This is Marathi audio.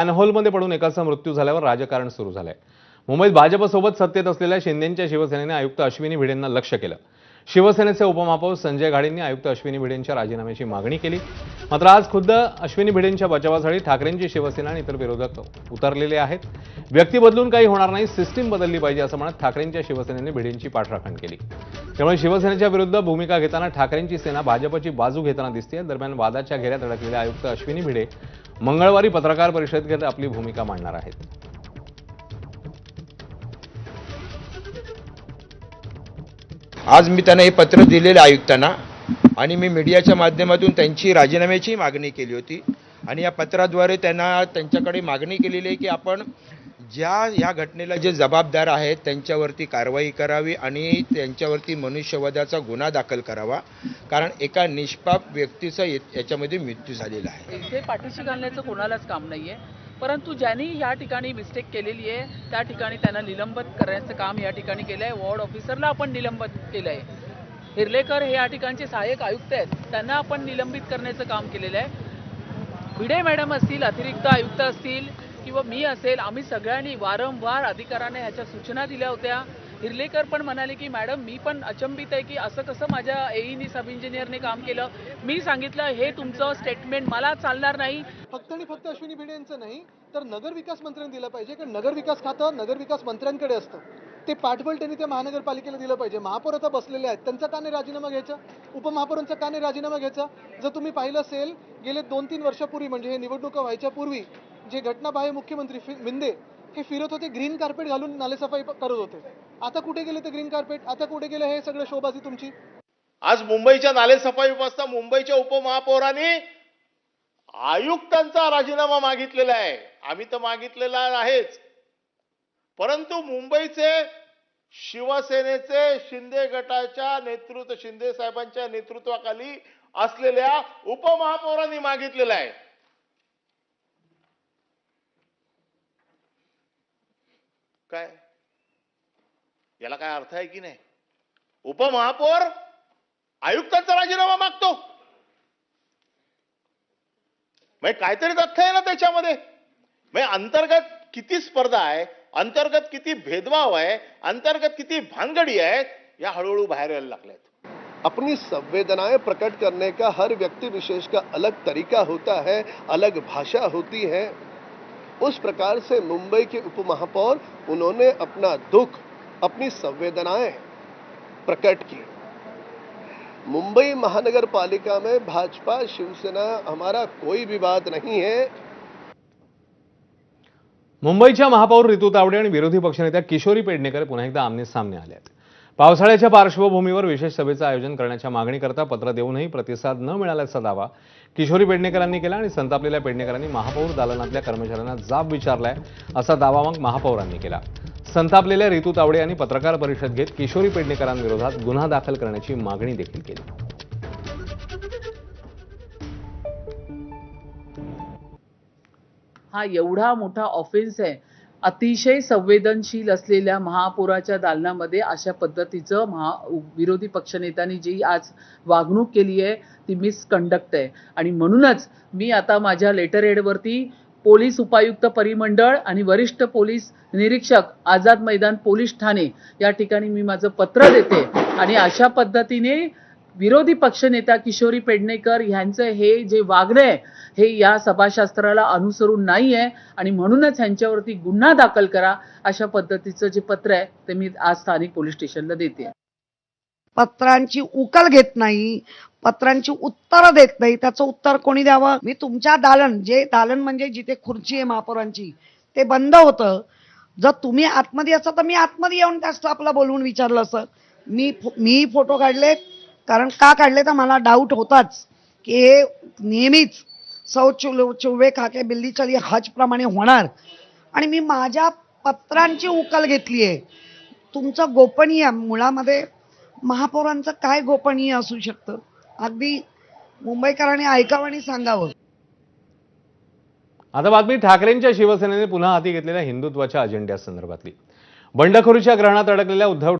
मॅनहोलमध्ये पडून एकाचा मृत्यू झाल्यावर राजकारण सुरू झालंय। मुंबईत भाजपसोबत सत्तेत असलेल्या शिंदेंच्या शिवसेनेने आयुक्त अश्विनी भिडेंना लक्ष्य केलं। शिवसेनेचे उपमहापौर संजय घाडींनी आयुक्त अश्विनी भिडेंच्या राजीनाम्याची मागणी केली। मात्र आज खुद्द अश्विनी भिडेंच्या बचावासाठी ठाकरेंची शिवसेना आणि इतर विरोधक उतरलेले आहेत। व्यक्ती बदलून काही होणार नाही, सिस्टीम बदलली पाहिजे असं म्हणत ठाकरेंच्या शिवसेनेने भिडेंची पाठराखण केली। त्यामुळे शिवसेनेच्या विरुद्ध भूमिका घेताना ठाकरेंची सेना भाजपची बाजू घेताना दिसते। दरम्यान वादाच्या घेऱ्यात अडकलेले आयुक्त अश्विनी भिडे मंगळवारी पत्रकार परिषदेत आपली भूमिका मांडणार आहेत। आज मी त्यांना हे पत्र दिलेलं आयुक्तांना आणि मी मीडियाच्या माध्यमातून त्यांची राजीनाम्याची मागणी केली होती आणि या पत्राद्वारे त्यांच्याकडे मागणी केलेली आहे की आपण या घटनेला जे जबाबदार आहेत त्यांच्यावरती कारवाई करावी आणि त्यांच्यावरती मनुष्यवधाचा गुन्हा दाखल करावा, कारण एका निष्पाप व्यक्तीचा याच्यामध्ये मृत्यू झालेला आहे। इथे पाठीशी घालण्याचं कोणालाच काम नाहीये, परंतु ज्यांनी या ठिकाणी मिस्टेक केलेली आहे त्या ठिकाणी त्यांना निलंबित करण्याचं काम या ठिकाणी केलं आहे। वॉर्ड ऑफिसरला आपण निलंबित केलं आहे। हिरलेकर हे या ठिकाणचे सहाय्यक आयुक्त आहेत, त्यांना आपण निलंबित करण्याचं काम केलेलं आहे। भिडे मॅडम असतील, अतिरिक्त आयुक्त असतील किंवा मी असेल, आम्ही सगळ्यांनी वारंवार अधिकाऱ्यांना ह्याच्या सूचना दिल्या होत्या। हिरलेकर पण म्हणाले की मॅडम मी पण अचंबित आहे की असं कसं माझ्या एईनी सब इंजिनियरने काम केलं। मी सांगितलं हे तुमचं स्टेटमेंट मला चालणार नाही। फक्त आणि फक्त अश्विनी भिडे यांचं नाही तर नगर विकास मंत्र्यांनी दिलं पाहिजे, कारण नगर विकास खातं नगर विकास मंत्र्यांकडे असतं। ते पाठबळ त्यांनी त्या महानगरपालिकेला दिलं पाहिजे। महापौर आता बसलेले आहेत, त्यांचा का नाही राजीनामा घ्यायचा? उपमहापौरांचा का नाही राजीनामा घ्यायचा? जर तुम्ही पाहिलं असेल गेले 2-3 वर्षापूर्वी म्हणजे हे निवडणुका व्हायच्या पूर्वी जे घटनाबाह्य मुख्यमंत्री मिंदे हे फिरत होते, ग्रीन कार्पेट घालून नालेसफाई करत होते। आता कुठे गेले ते ग्रीन कार्पेट? आता कुठे गेले हे सगळं शोबाजी तुमची? आज मुंबईच्या नालेसफाईपासून मुंबईच्या उपमहापौरांनी आयुक्तांचा राजीनामा मागितलेला आहे। आम्ही तर मागितलेला आहेच, परंतु मुंबईचे शिवसेनेचे शिंदे गटाच्या शिंदे साहेबांच्या नेतृत्वाखाली असलेल्या उपमहापौरांनी मागितलेला आहे। काय याला काय अर्थ आहे की नाही? उपमहापौर आयुक्तांचा राजीनामा मागतो, म्हणजे काहीतरी तथ्य आहे ना त्याच्यामध्ये। म्हणजे अंतर्गत किती स्पर्धा आहे, अंतर्गत किती भेदभाव आहे, अंतर्गत किती भानगडी आहे, या हळूहळू बाहेर यायला लागल्यात। अपनी संवेदनाएं प्रकट करने का हर व्यक्ति विशेष का अलग तरीका होता है, अलग भाषा होती है। उस प्रकार से मुंबई के उपमहापौर उन्होंने अपना दुख, अपनी संवेदनाएं प्रकट की। मुंबई महानगर पालिका में भाजपा शिवसेना हमारा कोई विवाद नहीं है। मुंबईच्या महापौर रितू तावडे आणि विरोधी पक्षनेत्या किशोरी पेडणेकर पुन्हा एकदा आमने सामने आले आहेत। पावसाळ्याच्या पार्श्वभूमीवर विशेष सभेचं आयोजन करण्याच्या मागणीकरता पत्र देऊनही प्रतिसाद न मिळाल्याचा दावा किशोरी पेडणेकरांनी केला आणि संतापलेल्या पेडणेकरांनी महापौर दालनातल्या कर्मचाऱ्यांना जाब विचारलाय असा दावा मग महापौरांनी केला। संतापलेल्या रितू तावडे यांनी पत्रकार परिषद घेत किशोरी पेडणेकरांविरोधात गुन्हा दाखल करण्याची मागणी देखील केली। हा एवढा मोठा ऑफेन्स आहे। अतिशय संवेदनशील असलेल्या महापौराच्या दालनामध्ये अशा पद्धतीचं विरोधी पक्षनेत्यांनी जी आज वागणूक केली आहे ती मिसकंडक्ट आहे। आणि म्हणूनच मी आता माझ्या लेटर हेडवरती पोलीस उपायुक्त परिमंडळ आणि वरिष्ठ पोलीस निरीक्षक आझाद मैदान पोलीस ठाणे या ठिकाणी मी माझं पत्र देते आणि अशा पद्धतीने विरोधी पक्षनेत्या किशोरी पेडणेकर यांचं हे जे वागणं आहे हे या सभाशास्त्राला अनुसरून नाही आहे आणि म्हणूनच ह्यांच्यावरती गुन्हा दाखल करा अशा पद्धतीचं जे पत्र आहे ते मी आज स्थानिक पोलीस स्टेशनला देते। पत्रांची उकल घेत नाही, पत्रांची उत्तरं देत नाही, त्याचं उत्तर कोणी द्यावं? मी तुमच्या दालन म्हणजे जिथे खुर्ची आहे महापौरांची ते बंद होतं। जर तुम्ही आतमध्ये असता तर मी आतमध्ये येऊन त्या स्टाफला बोलवून विचारलं असं। मी फोटो काढले, कारण का काढले तर मला डाऊट होताच की हे नेहमीच सौ चुवे खाके बिल्ली चली हज प्रमाणे होणार आणि मी माझ्या पत्रांची उकल घेतली आहे। तुमचं गोपनीय मुळामध्ये महापौरांचं काय गोपनीय असू शकतं? अगदी मुंबईकरांनी ऐकावं आणि सांगावं। आता बातमी ठाकरेंच्या शिवसेनेने पुन्हा हाती घेतलेल्या हिंदुत्वाच्या अजेंड्यासंदर्भातली। बंडखोरीच्या ग्रहणात अडकलेल्या उद्धव